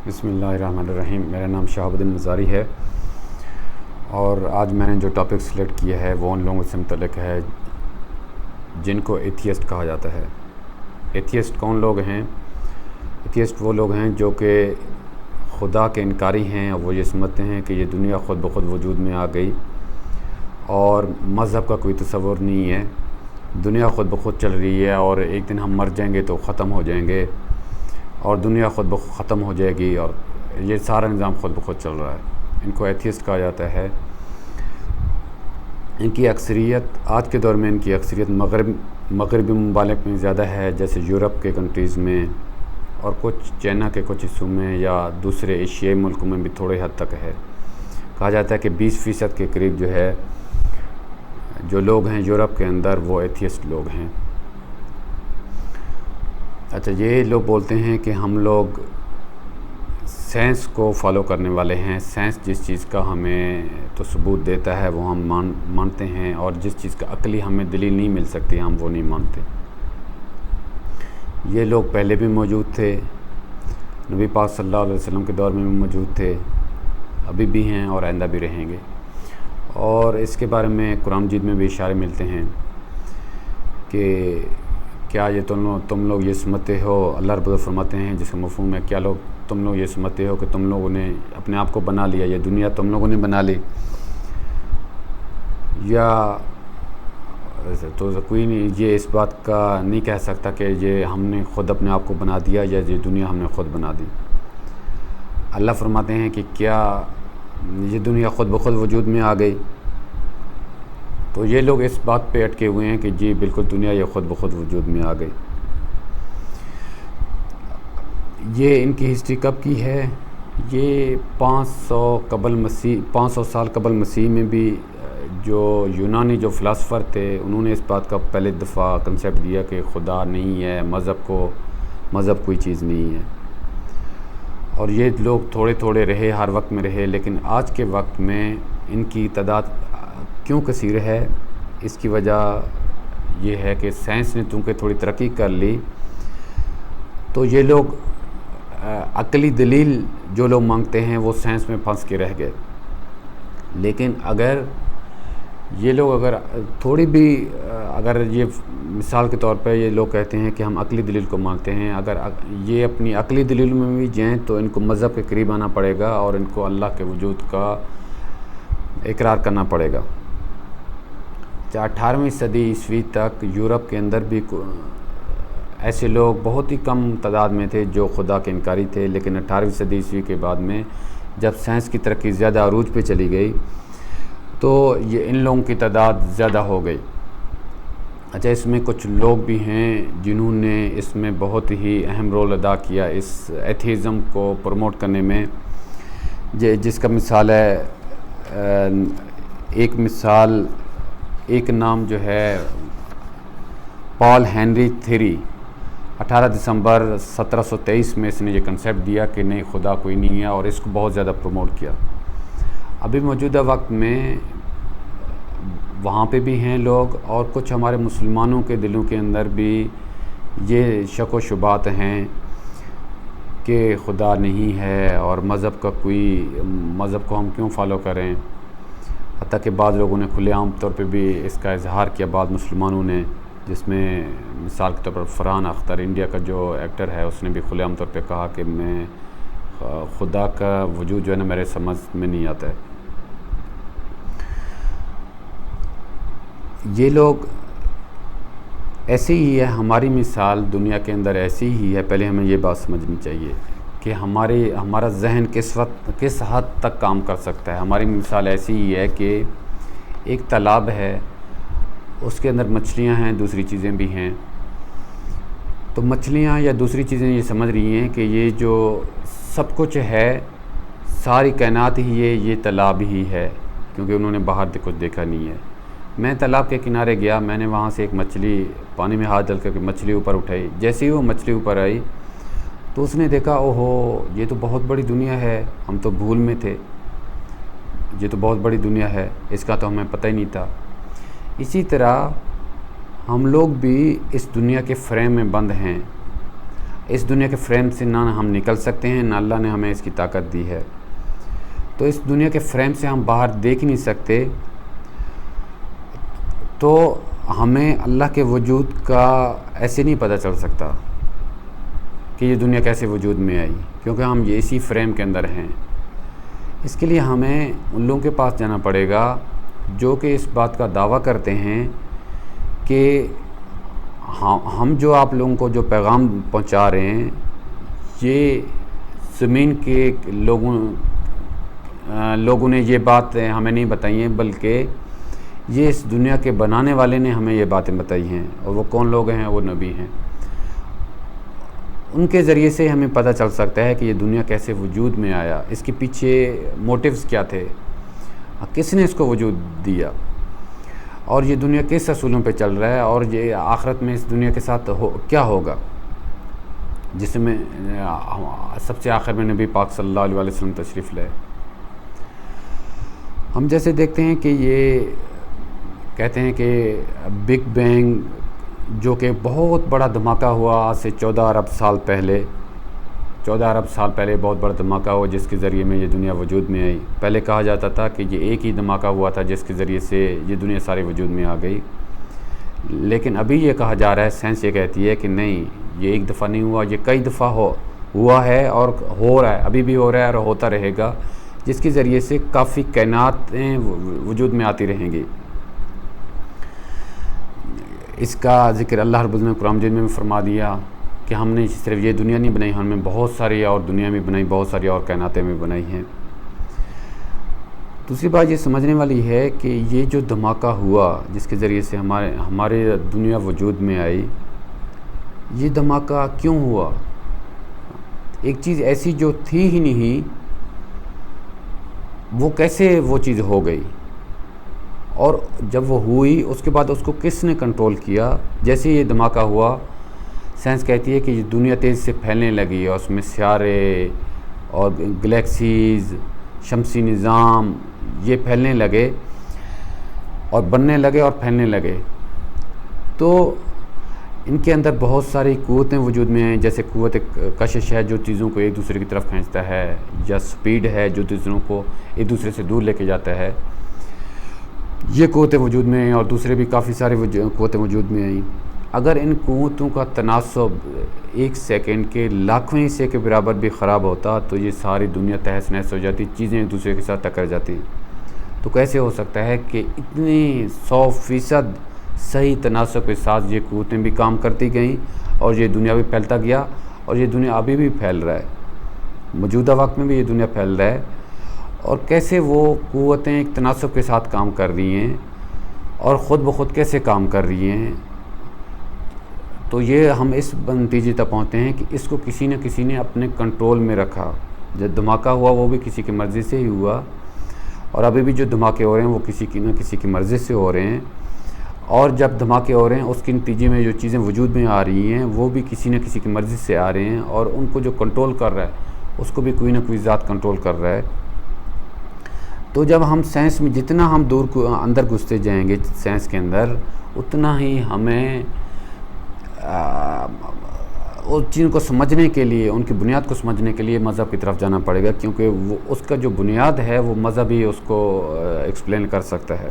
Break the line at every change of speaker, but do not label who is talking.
بسم اللہ الرحمن الرحیم۔ میرا نام شہاب الدین مزاری ہے اور آج میں نے جو ٹاپک سلیکٹ کیا ہے وہ ان لوگوں سے متعلق ہے جن کو ایتھیسٹ کہا جاتا ہے۔ ایتھیسٹ کون لوگ ہیں؟ ایتھیسٹ وہ لوگ ہیں جو کہ خدا کے انکاری ہیں اور وہ یہ سمجھتے ہیں کہ یہ دنیا خود بخود وجود میں آ گئی اور مذہب کا کوئی تصور نہیں ہے، دنیا خود بخود چل رہی ہے اور ایک دن ہم مر جائیں گے تو ختم ہو جائیں گے اور دنیا خود بخود ختم ہو جائے گی اور یہ سارا نظام خود بخود چل رہا ہے۔ ان کو ایتھیسٹ کہا جاتا ہے۔ ان کی اکثریت آج کے دور میں ان کی اکثریت مغربی ممالک میں زیادہ ہے، جیسے یورپ کے کنٹریز میں اور کچھ چائنا کے کچھ حصوں میں یا دوسرے ایشیائی ملکوں میں بھی تھوڑے حد تک ہے۔ کہا جاتا ہے کہ 20% کے قریب جو ہے جو لوگ ہیں یورپ کے اندر وہ ایتھیسٹ لوگ ہیں۔ اچھا، یہ لوگ بولتے ہیں کہ ہم لوگ سائنس کو فالو کرنے والے ہیں، سائنس جس چیز کا ہمیں تو ثبوت دیتا ہے وہ ہم مانتے ہیں اور جس چیز کا عقلی ہمیں دلیل نہیں مل سکتی ہم وہ نہیں مانتے۔ یہ لوگ پہلے بھی موجود تھے، نبی پاک صلی اللہ علیہ وسلم کے دور میں بھی موجود تھے، ابھی بھی ہیں اور آئندہ بھی رہیں گے۔ اور اس کے بارے میں قرآن مجید میں بھی اشارے ملتے ہیں کہ کیا یہ تم لوگ یہ سمجھتے ہو، اللہ رب العزت فرماتے ہیں جس کا مفہوم ہے کیا تم لوگ یہ سمجھتے ہو کہ تم لوگوں نے اپنے آپ کو بنا لیا، یہ دنیا تم لوگوں نے بنا لی، یا تو کوئی نہیں یہ اس بات کا نہیں کہہ سکتا کہ یہ ہم نے خود اپنے آپ کو بنا دیا یا یہ دنیا ہم نے خود بنا دی۔ اللہ فرماتے ہیں کہ کیا یہ دنیا خود بخود وجود میں آ گئی؟ تو یہ لوگ اس بات پہ اٹکے ہوئے ہیں کہ جی بالکل دنیا یہ خود بخود وجود میں آ گئی۔ یہ ان کی ہسٹری کب کی ہے؟ یہ 500 سال قبل مسیح میں بھی جو یونانی جو فلاسفر تھے انہوں نے اس بات کا پہلے دفعہ کنسیپٹ دیا کہ خدا نہیں ہے، مذہب کوئی چیز نہیں ہے۔ اور یہ لوگ تھوڑے تھوڑے رہے، ہر وقت میں رہے، لیکن آج کے وقت میں ان کی تعداد کیوں کثیر ہے؟ اس کی وجہ یہ ہے کہ سائنس نے چونکہ تھوڑی ترقی کر لی تو یہ لوگ عقلی دلیل جو لوگ مانگتے ہیں وہ سائنس میں پھنس کے رہ گئے۔ لیکن اگر یہ لوگ تھوڑی بھی یہ مثال کے طور پہ یہ لوگ کہتے ہیں کہ ہم عقلی دلیل کو مانتے ہیں، اگر یہ اپنی عقلی دلیل میں بھی جائیں تو ان کو مذہب کے قریب آنا پڑے گا اور ان کو اللہ کے وجود کا اقرار کرنا پڑے گا۔ 18ویں صدی عیسوی تک یورپ کے اندر بھی ایسے لوگ بہت ہی کم تعداد میں تھے جو خدا کے انکاری تھے، لیکن 18ویں صدی عیسوی کے بعد میں جب سائنس کی ترقی زیادہ عروج پہ چلی گئی تو یہ ان لوگوں کی تعداد زیادہ ہو گئی۔ اچھا، اس میں کچھ لوگ بھی ہیں جنہوں نے اس میں بہت ہی اہم رول ادا کیا اس ایتھیزم کو پروموٹ کرنے میں، جس کا مثال ہے ایک نام جو ہے پال ہینری تھیری۔ 18 دسمبر 1723 میں اس نے یہ کنسیپٹ دیا کہ نہیں خدا کوئی نہیں ہے اور اس کو بہت زیادہ پروموٹ کیا۔ ابھی موجودہ وقت میں وہاں پہ بھی ہیں لوگ اور کچھ ہمارے مسلمانوں کے دلوں کے اندر بھی یہ شک و شبہات ہیں کہ خدا نہیں ہے اور مذہب کو ہم کیوں فالو کریں۔ حتیٰ کہ بعض لوگوں نے کھلے عام طور پہ بھی اس کا اظہار کیا، بعض مسلمانوں نے، جس میں مثال کے طور پر فرحان اختر انڈیا کا جو ایکٹر ہے اس نے بھی کھلے عام طور پہ کہا کہ میں خدا کا وجود جو ہے نا میرے سمجھ میں نہیں آتا ہے۔ یہ لوگ ایسے ہی ہے، ہماری مثال دنیا کے اندر ایسی ہی ہے۔ پہلے ہمیں یہ بات سمجھنی چاہیے کہ ہمارا ذہن کس حد تک کام کر سکتا ہے۔ ہماری مثال ایسی ہی ہے کہ ایک تالاب ہے، اس کے اندر مچھلیاں ہیں، دوسری چیزیں بھی ہیں، تو مچھلیاں یا دوسری چیزیں یہ سمجھ رہی ہیں کہ یہ جو سب کچھ ہے ساری کائنات ہی یہ تالاب ہی ہے، کیونکہ انہوں نے باہر کچھ دیکھا نہیں ہے۔ میں تالاب کے کنارے گیا، میں نے وہاں سے ایک مچھلی پانی میں ہاتھ ڈال کر کے مچھلی اوپر اٹھائی۔ جیسے ہی وہ مچھلی اوپر آئی تو اس نے دیکھا اوہو یہ تو بہت بڑی دنیا ہے، ہم تو بھول میں تھے، یہ تو بہت بڑی دنیا ہے، اس کا تو ہمیں پتہ ہی نہیں تھا۔ اسی طرح ہم لوگ بھی اس دنیا کے فریم میں بند ہیں۔ اس دنیا کے فریم سے نہ ہم نکل سکتے ہیں، نہ اللہ نے ہمیں اس کی طاقت دی ہے۔ تو اس دنیا کے فریم سے ہم باہر دیکھ نہیں سکتے، تو ہمیں اللہ کے وجود کا ایسے نہیں پتہ چل سکتا کہ یہ دنیا کیسے وجود میں آئی، کیونکہ ہم یہ اسی فریم کے اندر ہیں۔ اس کے لیے ہمیں ان لوگوں کے پاس جانا پڑے گا جو کہ اس بات کا دعویٰ کرتے ہیں کہ ہم جو آپ لوگوں کو جو پیغام پہنچا رہے ہیں، یہ زمین کے لوگوں نے یہ بات ہمیں نہیں بتائی ہیں، بلکہ یہ اس دنیا کے بنانے والے نے ہمیں یہ باتیں بتائی ہیں، اور وہ کون لوگ ہیں؟ وہ نبی ہیں۔ ان کے ذریعے سے ہمیں پتہ چل سکتا ہے کہ یہ دنیا کیسے وجود میں آیا، اس کے پیچھے موٹیوز کیا تھے، کس نے اس کو وجود دیا، اور یہ دنیا کس اصولوں پہ چل رہا ہے، اور یہ آخرت میں اس دنیا کے ساتھ کیا ہوگا، جس میں سب سے آخر میں نبی پاک صلی اللہ علیہ وسلم تشریف لائے۔ ہم جیسے دیکھتے ہیں کہ یہ کہتے ہیں کہ بگ بینگ جو کہ بہت بڑا دھماکہ ہوا آج سے 14 ارب سال پہلے بہت بڑا دھماکہ ہوا جس کے ذریعے میں یہ دنیا وجود میں آئی۔ پہلے کہا جاتا تھا کہ یہ ایک ہی دھماکہ ہوا تھا جس کے ذریعے سے یہ دنیا سارے وجود میں آ گئی، لیکن ابھی یہ کہا جا رہا ہے، سائنس یہ کہتی ہے کہ نہیں، یہ ایک دفعہ نہیں ہوا، یہ کئی دفعہ ہوا ہے اور ہو رہا ہے، ابھی بھی ہو رہا ہے اور ہوتا رہے گا، جس کے ذریعے سے کافی کائناتیں وجود میں آتی رہیں گی۔ اس کا ذکر اللہ رب العزت نے قرآن مجید میں فرما دیا کہ ہم نے صرف یہ دنیا نہیں بنائی، ہم نے بہت ساری اور دنیا میں بنائی، بہت ساری اور کائناتیں میں بنائی ہیں۔ دوسری بات یہ سمجھنے والی ہے کہ یہ جو دھماکہ ہوا جس کے ذریعے سے ہمارے دنیا وجود میں آئی، یہ دھماکہ کیوں ہوا؟ ایک چیز ایسی جو تھی ہی نہیں، وہ کیسے وہ چیز ہو گئی، اور جب وہ ہوئی اس کے بعد اس کو کس نے کنٹرول کیا؟ جیسے یہ دھماکہ ہوا، سائنس کہتی ہے کہ یہ دنیا تیز سے پھیلنے لگی، اور اس میں سیارے اور گلیکسیز، شمسی نظام یہ پھیلنے لگے اور بننے لگے اور پھیلنے لگے، تو ان کے اندر بہت ساری قوتیں وجود میں ہیں، جیسے قوت کشش ہے جو چیزوں کو ایک دوسرے کی طرف کھینچتا ہے، یا سپیڈ ہے جو چیزوں کو ایک دوسرے سے دور لے کے جاتا ہے، یہ قوتیں وجود میں ہیں، اور دوسرے بھی کافی سارے قوتیں وجود میں ہیں۔ اگر ان قوتوں کا تناسب ایک سیکنڈ کے لاکھویں حصے کے برابر بھی خراب ہوتا تو یہ ساری دنیا تہس نہس ہو جاتی، چیزیں ایک دوسرے کے ساتھ ٹکر جاتی۔ تو کیسے ہو سکتا ہے کہ اتنی 100% صحیح تناسب کے ساتھ یہ قوتیں بھی کام کرتی گئیں، اور یہ دنیا بھی پھیلتا گیا، اور یہ دنیا ابھی بھی پھیل رہا ہے، موجودہ وقت میں بھی یہ دنیا پھیل رہا ہے، اور کیسے وہ قوتیں ایک تناسب کے ساتھ کام کر رہی ہیں اور خود بخود کیسے کام کر رہی ہیں۔ تو یہ ہم اس نتیجے تک پہنچتے ہیں کہ اس کو کسی نہ کسی نے اپنے کنٹرول میں رکھا۔ جب دھماکہ ہوا وہ بھی کسی کی مرضی سے ہی ہوا، اور ابھی بھی جو دھماکے ہو رہے ہیں وہ کسی کی نہ کسی کی مرضی سے ہو رہے ہیں، اور جب دھماکے ہو رہے ہیں اس کے نتیجے میں جو چیزیں وجود میں آ رہی ہیں وہ بھی کسی نہ کسی کی مرضی سے آ رہے ہیں، اور ان کو جو کنٹرول کر رہا ہے اس کو بھی کوئی نہ کوئی ذات کنٹرول کر رہا ہے۔ تو جب ہم سائنس میں جتنا ہم دور کو اندر گھستے جائیں گے سائنس کے اندر، اتنا ہی ہمیں اس چیز کو سمجھنے کے لیے، ان کی بنیاد کو سمجھنے کے لیے مذہب کی طرف جانا پڑے گا، کیونکہ وہ اس کا جو بنیاد ہے وہ مذہب ہی اس کو ایکسپلین کر سکتا ہے۔